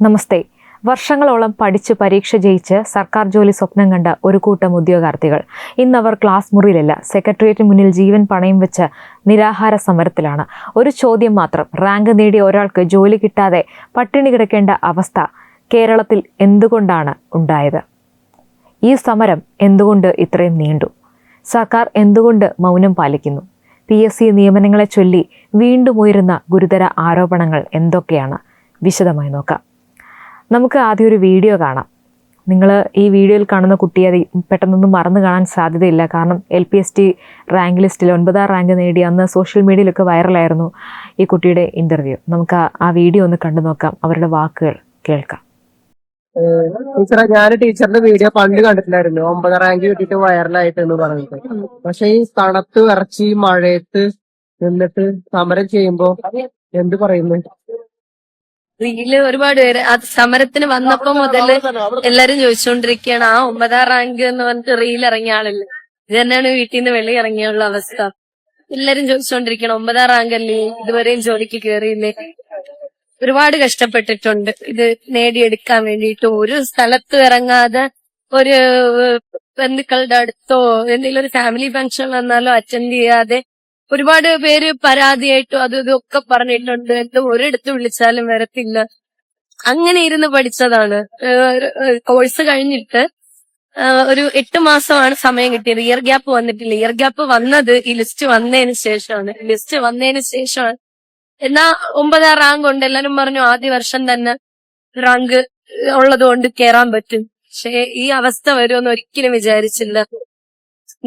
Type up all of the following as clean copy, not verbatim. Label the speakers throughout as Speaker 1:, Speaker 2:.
Speaker 1: നമസ്തേ. വർഷങ്ങളോളം പഠിച്ച് പരീക്ഷ ജയിച്ച് സർക്കാർ ജോലി സ്വപ്നം കണ്ട ഒരു കൂട്ടം ഉദ്യോഗാർത്ഥികൾ ഇന്നവർ ക്ലാസ് മുറിയിലല്ല, സെക്രട്ടേറിയറ്റിന് മുന്നിൽ ജീവൻ പണയം വെച്ച് നിരാഹാര സമരത്തിലാണ്. ഒരു ചോദ്യം മാത്രം: റാങ്ക് നേടിയ ഒരാൾക്ക് ജോലി കിട്ടാതെ പട്ടിണി കിടക്കേണ്ട അവസ്ഥ കേരളത്തിൽ എന്തുകൊണ്ടാണ് ഉണ്ടായത്? ഈ സമരം എന്തുകൊണ്ട് ഇത്രയും നീണ്ടു? സർക്കാർ എന്തുകൊണ്ട് മൗനം പാലിക്കുന്നു? PSC നിയമനങ്ങളെ ചൊല്ലി വീണ്ടും ഉയരുന്ന ഗുരുതര ആരോപണങ്ങൾ എന്തൊക്കെയാണ്? വിശദമായി നോക്കാം. നമുക്ക് ആദ്യം ഒരു വീഡിയോ കാണാം. നിങ്ങൾ ഈ വീഡിയോയിൽ കാണുന്ന കുട്ടിയെ പെട്ടെന്നൊന്നും മറന്നു കാണാൻ സാധ്യതയില്ല. കാരണം LPST റാങ്ക് ലിസ്റ്റിൽ 9ാം റാങ്ക് നേടി അന്ന് സോഷ്യൽ മീഡിയയിലൊക്കെ വൈറലായിരുന്നു ഈ കുട്ടിയുടെ ഇൻ്റർവ്യൂ. നമുക്ക് ആ വീഡിയോ ഒന്ന് കണ്ടു നോക്കാം, അവരുടെ വാക്കുകൾ കേൾക്കാം.
Speaker 2: ടീച്ചറെ, ഞാൻ ടീച്ചറിന്റെ വീഡിയോ പണ്ട് കണ്ടിട്ടുണ്ടായിരുന്നു, 9ാം റാങ്ക് കിട്ടിയിട്ട് വൈറലായിട്ടെന്ന് പറഞ്ഞിട്ട്. പക്ഷെ ഈ തണുത്ത് വിറച്ച് ഈ മഴയത്ത് നിന്നിട്ട് സമരം ചെയ്യുമ്പോ എന്ത് പറയുന്നു?
Speaker 3: റീല് ഒരുപാട് പേര് അത് സമരത്തിന് വന്നപ്പോ മുതല് എല്ലാരും ചോദിച്ചുകൊണ്ടിരിക്കുകയാണ്, ആ 9ാം റാങ്ക് എന്ന് പറഞ്ഞിട്ട് റീൽ ഇറങ്ങിയ ആളല്ലേ, ഇത് തന്നെയാണ് വീട്ടിൽ നിന്ന് വെളി ഇറങ്ങിയുള്ള അവസ്ഥ. എല്ലാരും ചോദിച്ചുകൊണ്ടിരിക്കണം, 9ാം റാങ്ക് അല്ലേ, ഇതുവരെയും ജോലിക്ക് കയറിയില്ലേ. ഒരുപാട് കഷ്ടപ്പെട്ടിട്ടുണ്ട് ഇത് നേടിയെടുക്കാൻ വേണ്ടിയിട്ട്. ഒരു സ്ഥലത്ത് ഇറങ്ങാതെ, ഒരു ബന്ധുക്കളുടെ അടുത്തോ എന്തെങ്കിലും ഒരു ഫാമിലി ഫംഗ്ഷൻ വന്നാലോ അറ്റൻഡ് ചെയ്യാതെ ഒരുപാട് പേര് പരാതിയായിട്ടും അതും ഇതൊക്കെ പറഞ്ഞിട്ടുണ്ട്. എന്തും ഒരിടത്ത് വിളിച്ചാലും വരത്തില്ല. അങ്ങനെ ഇരുന്ന് പഠിച്ചതാണ്. കോഴ്സ് കഴിഞ്ഞിട്ട് ഒരു 8 മാസമാണ് സമയം കിട്ടിയത്. ഇയർ ഗ്യാപ്പ് വന്നിട്ടില്ല. ഇയർ ഗ്യാപ്പ് വന്നത് ഈ ലിസ്റ്റ് വന്നതിന് ശേഷമാണ്. എന്നാ 9ാം റാങ്ക് ഉണ്ട്. എല്ലാരും പറഞ്ഞു ആദ്യ വർഷം തന്നെ റാങ്ക് ഉള്ളത് കൊണ്ട് കേറാൻ പറ്റും. പക്ഷെ ഈ അവസ്ഥ വരുമെന്ന് ഒരിക്കലും വിചാരിച്ചില്ല.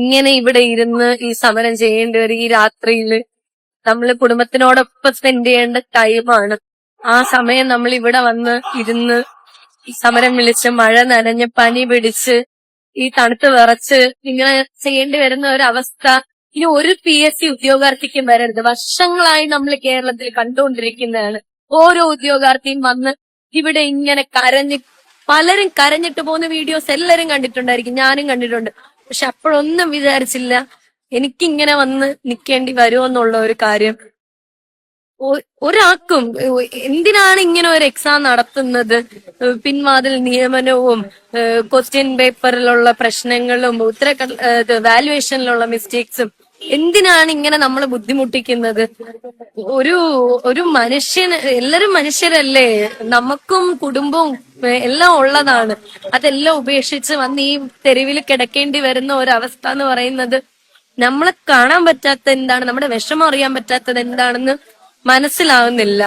Speaker 3: ഇങ്ങനെ ഇവിടെ ഇരുന്ന് ഈ സമരം ചെയ്യേണ്ടി വരും. ഈ രാത്രിയില് നമ്മള് കുടുംബത്തിനോടൊപ്പം സ്പെൻഡ് ചെയ്യേണ്ട ടൈമാണ്. ആ സമയം നമ്മൾ ഇവിടെ വന്ന് ഇരുന്ന് ഈ സമരം വിളിച്ച് മഴ നനഞ്ഞ് പനി പിടിച്ച് ഈ തണുത്ത് വിറച്ച് ഇങ്ങനെ ചെയ്യേണ്ടി വരുന്ന ഒരവസ്ഥ ഇനി ഒരു PSC ഉദ്യോഗാർത്ഥിക്കും വരരുത്. വർഷങ്ങളായി നമ്മൾ കേരളത്തിൽ കണ്ടുകൊണ്ടിരിക്കുന്നതാണ്. ഓരോ ഉദ്യോഗാർത്ഥിയും വന്ന് ഇവിടെ ഇങ്ങനെ പലരും കരഞ്ഞിട്ട് പോകുന്ന വീഡിയോസ് എല്ലാരും കണ്ടിട്ടുണ്ടായിരിക്കും, ഞാനും കണ്ടിട്ടുണ്ട്. പക്ഷെ അപ്പോഴൊന്നും വിചാരിച്ചില്ല എനിക്കിങ്ങനെ വന്ന് നിൽക്കേണ്ടി വരുമെന്നുള്ള ഒരു കാര്യം. ഒരാൾക്കും എന്തിനാണ് ഇങ്ങനെ ഒരു എക്സാം നടത്തുന്നത്? പിൻവാതിൽ നിയമനവും ക്വസ്റ്റ്യൻ പേപ്പറിലുള്ള പ്രശ്നങ്ങളും വാല്യുവേഷനിലുള്ള മിസ്റ്റേക്സും എന്തിനാണ് ഇങ്ങനെ നമ്മളെ ബുദ്ധിമുട്ടിക്കുന്നത്? ഒരു മനുഷ്യന്, എല്ലാരും മനുഷ്യരല്ലേ, നമുക്കും കുടുംബവും എല്ലാം ഉള്ളതാണ്. അതെല്ലാം ഉപേക്ഷിച്ച് വന്ന് ഈ തെരുവിൽ കിടക്കേണ്ടി വരുന്ന ഒരവസ്ഥ എന്ന് പറയുന്നത് നമ്മളെ കാണാൻ പറ്റാത്ത എന്താണ്, നമ്മുടെ വിഷമം അറിയാൻ പറ്റാത്തത് എന്താണെന്ന് മനസ്സിലാവുന്നില്ല.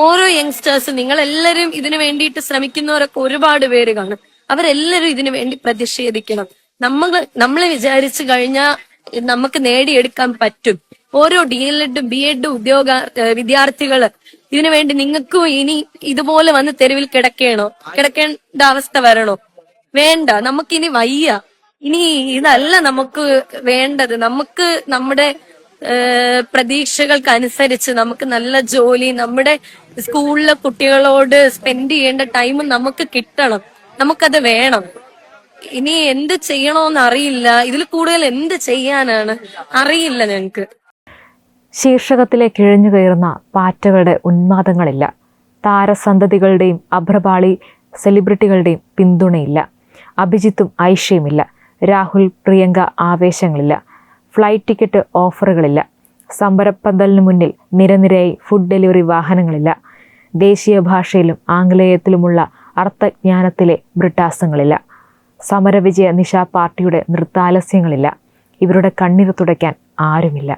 Speaker 3: ഓരോ യങ്സ്റ്റേഴ്സ്, നിങ്ങളെല്ലാരും ഇതിനു വേണ്ടിയിട്ട് ശ്രമിക്കുന്നവരൊക്കെ ഒരുപാട് പേര് കാണും. അവരെല്ലാരും ഇതിനു വേണ്ടി പ്രതിഷേധിക്കണം. നമ്മളെ വിചാരിച്ചു കഴിഞ്ഞാൽ നമുക്ക് നേടിയെടുക്കാൻ പറ്റും. ഓരോ DLED BEd വിദ്യാർത്ഥികള് ഇതിനു വേണ്ടി നിങ്ങൾക്കും ഇനി ഇതുപോലെ വന്ന് തെരുവിൽ കിടക്കേണ്ട അവസ്ഥ വരണോ? വേണ്ട, നമുക്കിനി വയ്യ. ഇനി ഇതല്ല നമുക്ക് വേണ്ടത്. നമുക്ക് നമ്മുടെ പ്രതീക്ഷകൾക്കനുസരിച്ച് നമുക്ക് നല്ല ജോലി, നമ്മുടെ സ്കൂളിലെ കുട്ടികളോട് സ്പെൻഡ് ചെയ്യേണ്ട ടൈം നമുക്ക് കിട്ടണം. നമുക്കത് വേണം. ഇനി എന്ത് ചെയ്യണോന്ന് അറിയില്ല. ഇതിൽ കൂടുതൽ എന്ത് ചെയ്യാനാണ് അറിയില്ല ഞങ്ങക്ക്.
Speaker 1: ശീർഷകത്തിലേക്ക് ഇഴഞ്ഞു കയറുന്ന പാറ്റകളുടെ ഉന്മാദങ്ങളില്ല. താരസന്തതികളുടെയും അഭ്രപാളി സെലിബ്രിറ്റികളുടെയും പിന്തുണയില്ല. അഭിജിത്തും ഐഷയുമില്ല. രാഹുൽ പ്രിയങ്ക ആവേശങ്ങളില്ല. ഫ്ലൈറ്റ് ടിക്കറ്റ് ഓഫറുകളില്ല. സമരപ്പന്തലിന് മുന്നിൽ നിരനിരയായി ഫുഡ് ഡെലിവറി വാഹനങ്ങളില്ല. ദേശീയ ഭാഷയിലും ആംഗലേയത്തിലുമുള്ള അർത്ഥജ്ഞാനത്തിലെ ബ്രിട്ടാസങ്ങളില്ല. സമരവിജയ നിശ പാർട്ടിയുടെ നൃത്താലസ്യങ്ങളില്ല. ഇവരുടെ കണ്ണീർ തുടയ്ക്കാൻ ആരുമില്ല.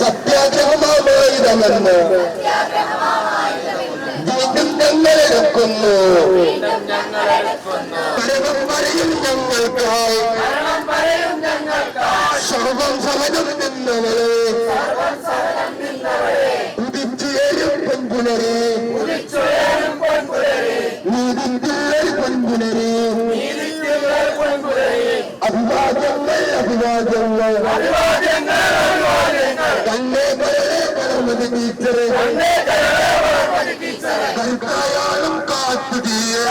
Speaker 4: സത്യാഗ്രഹമായുധമെന്ന് വീണ്ടും ഞങ്ങളെടുക്കുന്നു. ഞങ്ങൾക്കായി സർവം സഹനം നിന്നവരെ ഉദിച്ചുയരും പൊൻപുലരെ, നീതിക്കുള്ളൊരു പൊൻപുലരെ, അഭിവാദ്യങ്ങൾ അഭിവാദ്യങ്ങൾ. കണ്ണേ കരമതി ടീച്ചറെ, കരുത്തായാലും കാത്തുതീയെ,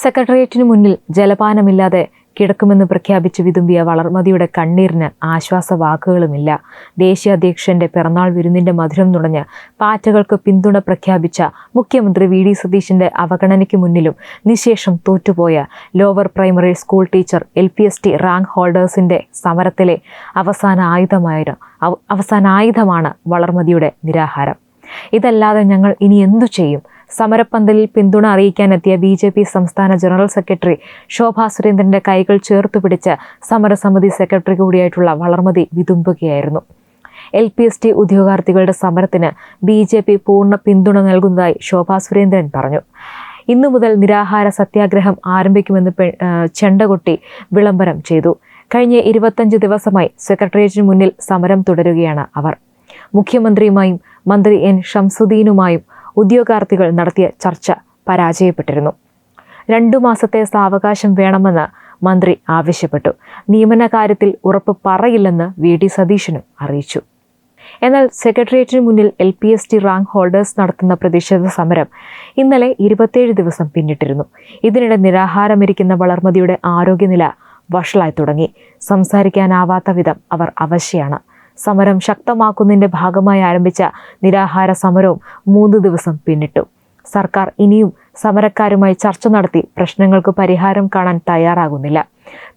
Speaker 1: സെക്രട്ടേറിയറ്റിനു മുന്നിൽ ജലപാനമില്ലാതെ കിടക്കുമെന്ന് പ്രഖ്യാപിച്ച് വിതുമ്പിയ വളർമതിയുടെ കണ്ണീരിന് ആശ്വാസവാക്കുകളുമില്ല. ദേശീയ അധ്യക്ഷന്റെ പിറന്നാൾ വിരുന്നിന്റെ മധുരം നുണഞ്ഞ് പാറ്റകൾക്ക് പിന്തുണ പ്രഖ്യാപിച്ച മുഖ്യമന്ത്രി വി.ഡി. സതീശന്റെ അവഗണനയ്ക്ക് മുന്നിലും നിശേഷം തോറ്റുപോയ lower primary school teacher LPST rank ഹോൾഡേഴ്സിന്റെ സമരത്തിലെ അവസാന ആയുധമാണ് വളർമതിയുടെ നിരാഹാരം. ഇതല്ലാതെ ഞങ്ങൾ ഇനി എന്തു ചെയ്യും? സമരപ്പന്തലിൽ പിന്തുണ അറിയിക്കാനെത്തിയ BJP സംസ്ഥാന ജനറൽ സെക്രട്ടറി ശോഭാ സുരേന്ദ്രന്റെ കൈകൾ ചേർത്തുപിടിച്ച് സമരസമിതി സെക്രട്ടറി കൂടിയായിട്ടുള്ള വളർമതി വിതുമ്പുകയായിരുന്നു. LPST ഉദ്യോഗാർത്ഥികളുടെ സമരത്തിന് BJP പൂർണ്ണ പിന്തുണ നൽകുന്നതായി ശോഭാ സുരേന്ദ്രൻ പറഞ്ഞു. ഇന്നു മുതൽ നിരാഹാര സത്യാഗ്രഹം ആരംഭിക്കുമെന്ന് ചെണ്ടകൊട്ടി വിളംബരം ചെയ്തു. കഴിഞ്ഞ 25 ദിവസമായി സെക്രട്ടേറിയറ്റിന് മുന്നിൽ സമരം തുടരുകയാണ് അവർ. മുഖ്യമന്ത്രിയുമായും മന്ത്രി N. ഷംസുദ്ദീനുമായും ഉദ്യോഗാർത്ഥികൾ നടത്തിയ ചർച്ച പരാജയപ്പെട്ടിരുന്നു. 2 മാസത്തെ സാവകാശം വേണമെന്ന് മന്ത്രി ആവശ്യപ്പെട്ടു. നിയമന കാര്യത്തിൽ ഉറപ്പ് പറയില്ലെന്ന് V.D. സതീശനും അറിയിച്ചു. എന്നാൽ സെക്രട്ടേറിയറ്റിന് മുന്നിൽ LPST റാങ്ക് ഹോൾഡേഴ്സ് നടത്തുന്ന പ്രതിഷേധ സമരം ഇന്നലെ 27 ദിവസം പിന്നിട്ടിരുന്നു. ഇതിനിടെ നിരാഹാരമിരിക്കുന്ന വളർമതിയുടെ ആരോഗ്യനില വഷളായി തുടങ്ങി. സംസാരിക്കാനാവാത്ത വിധം അവർ അവശയാണ്. സമരം ശക്തമാക്കുന്നതിന്റെ ഭാഗമായി ആരംഭിച്ച നിരാഹാര സമരവും 3 ദിവസം പിന്നിട്ടു. സർക്കാർ ഇനിയും സമരക്കാരുമായി ചർച്ച നടത്തി പ്രശ്നങ്ങൾക്ക് പരിഹാരം കാണാൻ തയ്യാറാകുന്നില്ല.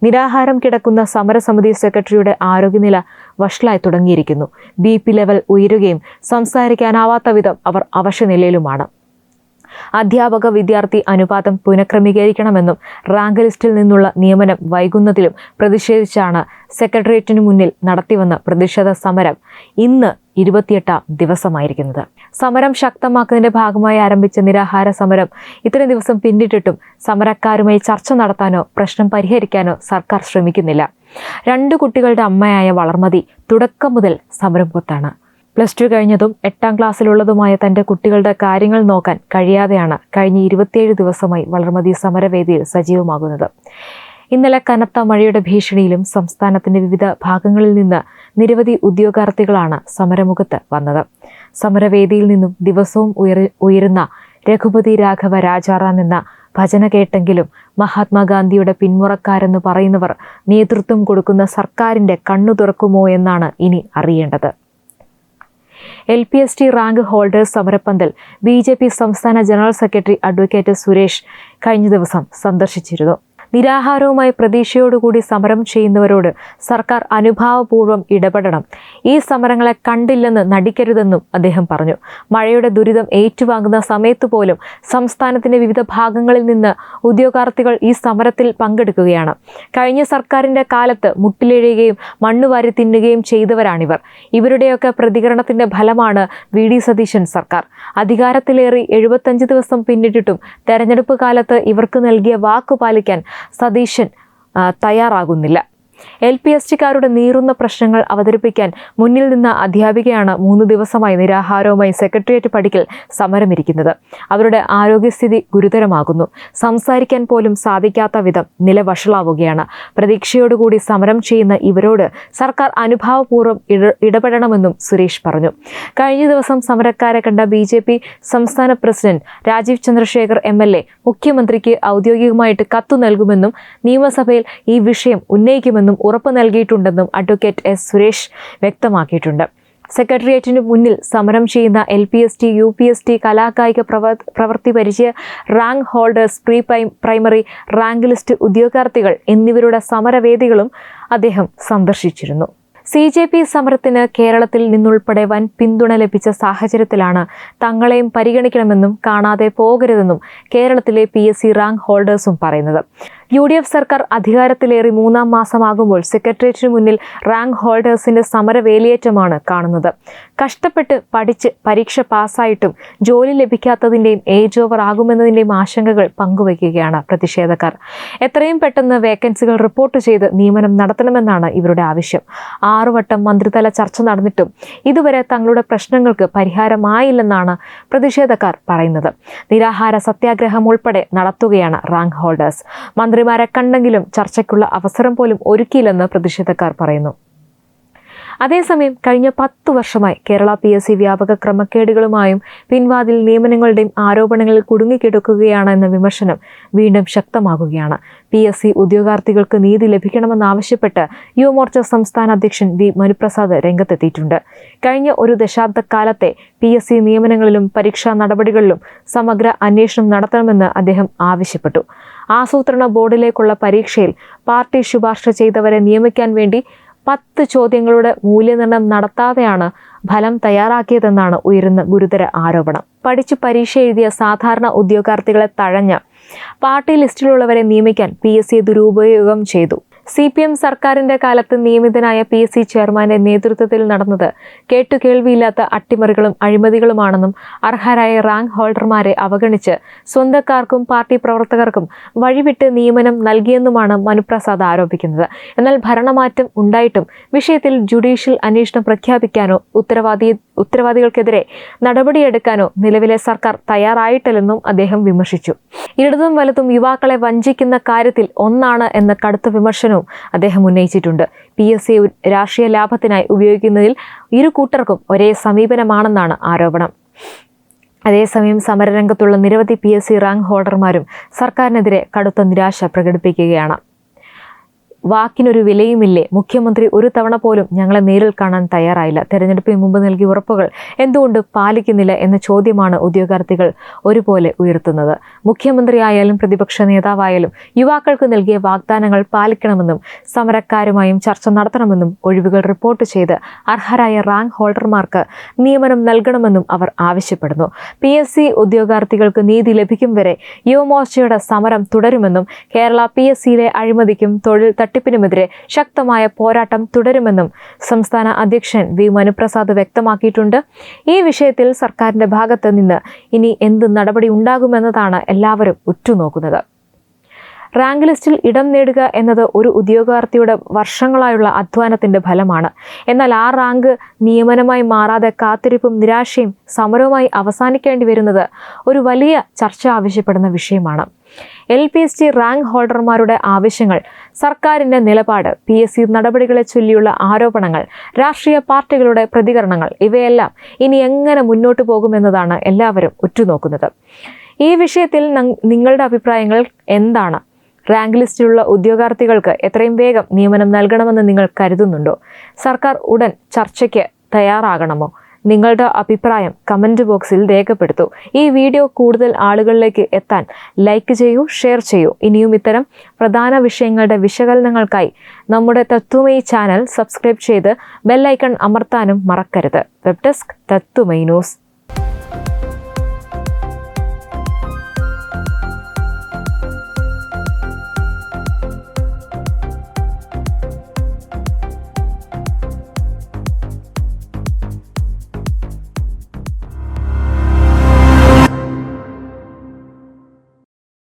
Speaker 1: നിരാഹാരം കിടക്കുന്ന സമരസമിതി സെക്രട്ടറിയുടെ ആരോഗ്യനില വഷളായി തുടങ്ങിയിരിക്കുന്നു. BP ലെവൽ ഉയരുകയും സംസാരിക്കാനാവാത്ത വിധം അവർ അവശനിലയിലുമാണ്. അധ്യാപക വിദ്യാർത്ഥി അനുപാതം പുനഃക്രമീകരിക്കണമെന്നും റാങ്ക് ലിസ്റ്റിൽ നിന്നുള്ള നിയമനം വൈകുന്നതിലും പ്രതിഷേധിച്ചാണ് സെക്രട്ടേറിയറ്റിന് മുന്നിൽ നടത്തിവന്ന പ്രതിഷേധ സമരം ഇന്ന് 28ാം ദിവസമായിരിക്കുന്നത്. സമരം ശക്തമാക്കുന്നതിന്റെ ഭാഗമായി ആരംഭിച്ച നിരാഹാര സമരം ഇത്രയും ദിവസം പിന്നിട്ടിട്ടും സമരക്കാരുമായി ചർച്ച നടത്താനോ പ്രശ്നം പരിഹരിക്കാനോ സർക്കാർ ശ്രമിക്കുന്നില്ല. 2 കുട്ടികളുടെ അമ്മയായ വളർമതി തുടക്കം മുതൽ സമരംപൊത്താണ്. +2 കഴിഞ്ഞതും 8ാം ക്ലാസ്സിലുള്ളതുമായ തന്റെ കുട്ടികളുടെ കാര്യങ്ങൾ നോക്കാൻ കഴിയാതെയാണ് കഴിഞ്ഞ 27 ദിവസമായി വളർമതി സമരവേദിയിൽ സജീവമാകുന്നത്. ഇന്നലെ കനത്ത മഴയുടെ ഭീഷണിയിലും സംസ്ഥാനത്തിന്റെ വിവിധ ഭാഗങ്ങളിൽ നിന്ന് നിരവധി ഉദ്യോഗാർത്ഥികളാണ് സമരമുഖത്ത് വന്നത്. സമരവേദിയിൽ നിന്നും ദിവസവും ഉയരുന്ന രഘുപതി രാഘവ രാജാറാം എന്ന ഭജന കേട്ടെങ്കിലും മഹാത്മാഗാന്ധിയുടെ പിന്മുറക്കാരെന്ന് പറയുന്നവർ നേതൃത്വം കൊടുക്കുന്ന സർക്കാരിന്റെ കണ്ണു തുറക്കുമോ എന്നാണ് ഇനി അറിയേണ്ടത്. LPST റാങ്ക് ഹോൾഡേഴ്സ് സമരപ്പന്തൽ BJP സംസ്ഥാന ജനറൽ സെക്രട്ടറി അഡ്വക്കേറ്റ് സുരേഷ് കഴിഞ്ഞ ദിവസം സന്ദർശിച്ചിരുന്നു. നിരാഹാരവുമായി പ്രതീക്ഷയോടുകൂടി സമരം ചെയ്യുന്നവരോട് സർക്കാർ അനുഭാവപൂർവ്വം ഇടപെടണം. ഈ സമരങ്ങളെ കണ്ടില്ലെന്ന് നടിക്കരുതെന്നും അദ്ദേഹം പറഞ്ഞു. മഴയുടെ ദുരിതം ഏറ്റുവാങ്ങുന്ന സമയത്ത് പോലും സംസ്ഥാനത്തിന്റെ വിവിധ ഭാഗങ്ങളിൽ നിന്ന് ഉദ്യോഗാർത്ഥികൾ ഈ സമരത്തിൽ പങ്കെടുക്കുകയാണ്. കഴിഞ്ഞ സർക്കാരിന്റെ കാലത്ത് മുട്ടിലെഴുകയും മണ്ണുവാരി തിന്നുകയും ചെയ്തവരാണിവർ. ഇവരുടെയൊക്കെ പ്രതികരണത്തിന്റെ ഫലമാണ് V.D. സതീശൻ സർക്കാർ. അധികാരത്തിലേറി 75 ദിവസം പിന്നിട്ടിട്ടും തെരഞ്ഞെടുപ്പ് കാലത്ത് ഇവർക്ക് നൽകിയ വാക്കു പാലിക്കാൻ സതീശൻ തയ്യാറാകുന്നില്ല. LPSTക്കാരുടെ നീറുന്ന പ്രശ്നങ്ങൾ അവതരിപ്പിക്കാൻ മുന്നിൽ നിന്ന അധ്യാപികയാണ് 3 ദിവസമായി നിരാഹാരവുമായി സെക്രട്ടേറിയറ്റ് പടിക്കൽ സമരമിരിക്കുന്നത്. അവരുടെ ആരോഗ്യസ്ഥിതി ഗുരുതരമാകുന്നു. സംസാരിക്കാൻ പോലും സാധിക്കാത്ത വിധം നില വഷളാവുകയാണ്. പ്രതീക്ഷയോടുകൂടി സമരം ചെയ്യുന്ന ഇവരോട് സർക്കാർ അനുഭാവപൂർവ്വം ഇടപെടണമെന്നും സുരേഷ് പറഞ്ഞു. കഴിഞ്ഞ ദിവസം സമരക്കാരെ കണ്ട BJP സംസ്ഥാന പ്രസിഡന്റ് രാജീവ് ചന്ദ്രശേഖർ MLA മുഖ്യമന്ത്രിക്ക് ഔദ്യോഗികമായിട്ട് കത്തു നൽകുമെന്നും നിയമസഭയിൽ ഈ വിഷയം ഉന്നയിക്കുമെന്നും നൽകുമെന്നും ഉറപ്പ് നൽകിയിട്ടുണ്ടെന്നും അഡ്വക്കേറ്റ് എസ് സുരേഷ് വ്യക്തമാക്കിയിട്ടുണ്ട്. സെക്രട്ടേറിയറ്റിന് മുന്നിൽ സമരം ചെയ്യുന്ന LPST, UPST, കലാകായിക പ്രവൃത്തി പരിചയ rank holders, pre primary rank list ഉദ്യോഗാർത്ഥികൾ എന്നിവരുടെ സമരവേദികളും അദ്ദേഹം സന്ദർശിച്ചിരുന്നു. CJP സമരത്തിന് കേരളത്തിൽ നിന്നുൾപ്പെടെ വൻ പിന്തുണ ലഭിച്ച സാഹചര്യത്തിലാണ് തങ്ങളെയും പരിഗണിക്കണമെന്നും കാണാതെ പോകരുതെന്നും കേരളത്തിലെ PSC റാങ്ക് ഹോൾഡേഴ്സും പറയുന്നത്. UDF സർക്കാർ അധികാരത്തിലേറി 3-ാം മാസമാകുമ്പോൾ സെക്രട്ടേറിയറ്റിന് മുന്നിൽ റാങ്ക് ഹോൾഡേഴ്സിന്റെ സമരവേലിയേറ്റമാണ് കാണുന്നത്. കഷ്ടപ്പെട്ട് പഠിച്ച് പരീക്ഷ പാസ്സായിട്ടും ജോലി ലഭിക്കാത്തതിൻ്റെയും ഏജ് ഓവർ ആകുമെന്നതിൻ്റെയും ആശങ്കകൾ പങ്കുവയ്ക്കുകയാണ് പ്രതിഷേധക്കാർ. എത്രയും പെട്ടെന്ന് വേക്കൻസികൾ റിപ്പോർട്ട് ചെയ്ത് നിയമനം നടത്തണമെന്നാണ് ഇവരുടെ ആവശ്യം. 6 വട്ടം മന്ത്രിതല ചർച്ച നടന്നിട്ടും ഇതുവരെ തങ്ങളുടെ പ്രശ്നങ്ങൾക്ക് പരിഹാരമായില്ലെന്നാണ് പ്രതിഷേധക്കാർ പറയുന്നത്. നിരാഹാര സത്യാഗ്രഹം ഉൾപ്പെടെ നടത്തുകയാണ് റാങ്ക് ഹോൾഡേഴ്സ്. മന്ത്രിമാരെ കണ്ടെങ്കിലും ചർച്ചയ്ക്കുള്ള അവസരം പോലും ഒരുക്കിയില്ലെന്ന് പ്രതിഷേധക്കാർ പറയുന്നു. അതേസമയം കഴിഞ്ഞ 10 വർഷമായി കേരള PSC വ്യാപക ക്രമക്കേടുകളുമായും പിൻവാതിൽ നിയമനങ്ങളുടെയും ആരോപണങ്ങളിൽ കുടുങ്ങിക്കിടക്കുകയാണെന്ന വിമർശനം വീണ്ടും ശക്തമാകുകയാണ്. PSC ഉദ്യോഗാർത്ഥികൾക്ക് നീതി ലഭിക്കണമെന്നാവശ്യപ്പെട്ട് യുവമോർച്ച സംസ്ഥാന അധ്യക്ഷൻ V. മനുപ്രസാദ് രംഗത്തെത്തിയിട്ടുണ്ട്. കഴിഞ്ഞ ഒരു ദശാബ്ദക്കാലത്തെ PSC നിയമനങ്ങളിലും പരീക്ഷാ നടപടികളിലും സമഗ്ര അന്വേഷണം നടത്തണമെന്ന് അദ്ദേഹം ആവശ്യപ്പെട്ടു. ആസൂത്രണ ബോർഡിലേക്കുള്ള പരീക്ഷയിൽ പാർട്ടി ശുപാർശ ചെയ്തവരെ നിയമിക്കാൻ വേണ്ടി 10 ചോദ്യങ്ങളുടെ മൂല്യനിർണ്ണയം നടത്താതെയാണ് ഫലം തയ്യാറാക്കിയതെന്നാണ് ഉയരുന്ന ഗുരുതര ആരോപണം. പഠിച്ചു പരീക്ഷ എഴുതിയ സാധാരണ ഉദ്യോഗാർത്ഥികളെ തഴഞ്ഞ് പാർട്ടി ലിസ്റ്റിലുള്ളവരെ നിയമിക്കാൻ PSC ദുരുപയോഗം ചെയ്തു. CPM സർക്കാരിന്റെ കാലത്ത് നിയമിതനായ PSC ചെയർമാന്റെ നേതൃത്വത്തിൽ നടന്നത് കേട്ടുകേൾവിയില്ലാത്ത അട്ടിമറികളും അഴിമതികളുമാണെന്നും അർഹരായ റാങ്ക് ഹോൾഡർമാരെ അവഗണിച്ച് സ്വന്തക്കാർക്കും പാർട്ടി പ്രവർത്തകർക്കും വഴിവിട്ട് നിയമനം നൽകിയെന്നുമാണ് മനുപ്രസാദ് ആരോപിക്കുന്നത്. എന്നാൽ ഭരണമാറ്റം ഉണ്ടായിട്ടും വിഷയത്തിൽ ജുഡീഷ്യൽ അന്വേഷണം പ്രഖ്യാപിക്കാനോ ഉത്തരവാദികൾക്കെതിരെ നടപടിയെടുക്കാനോ നിലവിലെ സർക്കാർ തയ്യാറായിട്ടില്ലെന്നും അദ്ദേഹം വിമർശിച്ചു. ഇടതും വലതും യുവാക്കളെ വഞ്ചിക്കുന്ന കാര്യത്തിൽ ഒന്നാണ് എന്ന കടുത്ത വിമർശനവും അദ്ദേഹം ഉന്നയിച്ചിട്ടുണ്ട്. PSC രാഷ്ട്രീയ ലാഭത്തിനായി ഉപയോഗിക്കുന്നതിൽ ഇരു കൂട്ടർക്കും ഒരേ സമീപനമാണെന്നാണ് ആരോപണം. അതേസമയം സമരരംഗത്തുള്ള നിരവധി PSC റാങ്ക് ഹോൾഡർമാരും സർക്കാരിനെതിരെ കടുത്ത നിരാശ പ്രകടിപ്പിക്കുകയാണ്. വാക്കിനൊരു വിലയുമില്ലേ, മുഖ്യമന്ത്രി ഒരു തവണ പോലും ഞങ്ങളെ നേരിൽ കാണാൻ തയ്യാറായില്ല, തെരഞ്ഞെടുപ്പിന് മുമ്പ് നൽകിയ ഉറപ്പുകൾ എന്തുകൊണ്ട് പാലിക്കുന്നില്ല എന്ന ചോദ്യമാണ് ഉദ്യോഗാർത്ഥികൾ ഒരുപോലെ ഉയർത്തുന്നത്. മുഖ്യമന്ത്രി ആയാലും പ്രതിപക്ഷ നേതാവായാലും യുവാക്കൾക്ക് നൽകിയ വാഗ്ദാനങ്ങൾ പാലിക്കണമെന്നും സമരക്കാരുമായും ചർച്ച നടത്തണമെന്നും ഒഴിവുകൾ റിപ്പോർട്ട് ചെയ്ത് അർഹരായ റാങ്ക് ഹോൾഡർമാർക്ക് നിയമനം നൽകണമെന്നും അവർ ആവശ്യപ്പെടുന്നു. PSC ഉദ്യോഗാർത്ഥികൾക്ക് നീതി ലഭിക്കും വരെ യുവമോർച്ചയുടെ സമരം തുടരുമെന്നും കേരള PSCയിലെ അഴിമതിക്കും തൊഴിൽ തട്ടിപ്പിനുമെതിരെ ശക്തമായ പോരാട്ടം തുടരുമെന്നും സംസ്ഥാന അധ്യക്ഷൻ V. മനുപ്രസാദ് വ്യക്തമാക്കിയിട്ടുണ്ട്. ഈ വിഷയത്തിൽ സർക്കാരിന്റെ ഭാഗത്ത് നിന്ന് ഇനി എന്ത് നടപടി ഉണ്ടാകുമെന്നതാണ് എല്ലാവരും ഉറ്റുനോക്കുന്നത്. റാങ്ക് ലിസ്റ്റിൽ ഇടം നേടുക എന്നത് ഒരു ഉദ്യോഗാർത്ഥിയുടെ വർഷങ്ങളായുള്ള അധ്വാനത്തിന്റെ ഫലമാണ്. എന്നാൽ ആ റാങ്ക് നിയമനമായി മാറാതെ കാത്തിരിപ്പും നിരാശയും സമരവുമായി അവസാനിക്കേണ്ടി വരുന്നത് ഒരു വലിയ ചർച്ച ആവശ്യപ്പെടുന്ന വിഷയമാണ്. LPST റാങ്ക് ഹോൾഡർമാരുടെ ആവശ്യങ്ങൾ, സർക്കാരിന്റെ നിലപാട്, PSC നടപടികളെ ചൊല്ലിയുള്ള ആരോപണങ്ങൾ, രാഷ്ട്രീയ പാർട്ടികളുടെ പ്രതികരണങ്ങൾ ഇവയെല്ലാം ഇനി എങ്ങനെ മുന്നോട്ട് പോകുമെന്നതാണ് എല്ലാവരും ഉറ്റുനോക്കുന്നത്. ഈ വിഷയത്തിൽ നിങ്ങളുടെ അഭിപ്രായങ്ങൾ എന്താണ്? റാങ്ക് ലിസ്റ്റിലുള്ള ഉദ്യോഗാർത്ഥികൾക്ക് എത്രയും വേഗം നിയമനം നൽകണമെന്ന് നിങ്ങൾ കരുതുന്നുണ്ടോ? സർക്കാർ ഉടൻ ചർച്ചയ്ക്ക് തയ്യാറാകണമോ? നിങ്ങളുടെ അഭിപ്രായം കമൻറ്റ് ബോക്സിൽ രേഖപ്പെടുത്തൂ. ഈ വീഡിയോ കൂടുതൽ ആളുകളിലേക്ക് എത്താൻ ലൈക്ക് ചെയ്യൂ, ഷെയർ ചെയ്യൂ. ഇനിയും ഇത്തരം പ്രധാന വിഷയങ്ങളുടെ വിശകലനങ്ങൾക്കായി നമ്മുടെ തത്വമയി ചാനൽ സബ്സ്ക്രൈബ് ചെയ്ത് ബെൽ ഐക്കൺ അമർത്താനും മറക്കരുത്. Web desk Tatwamayi news.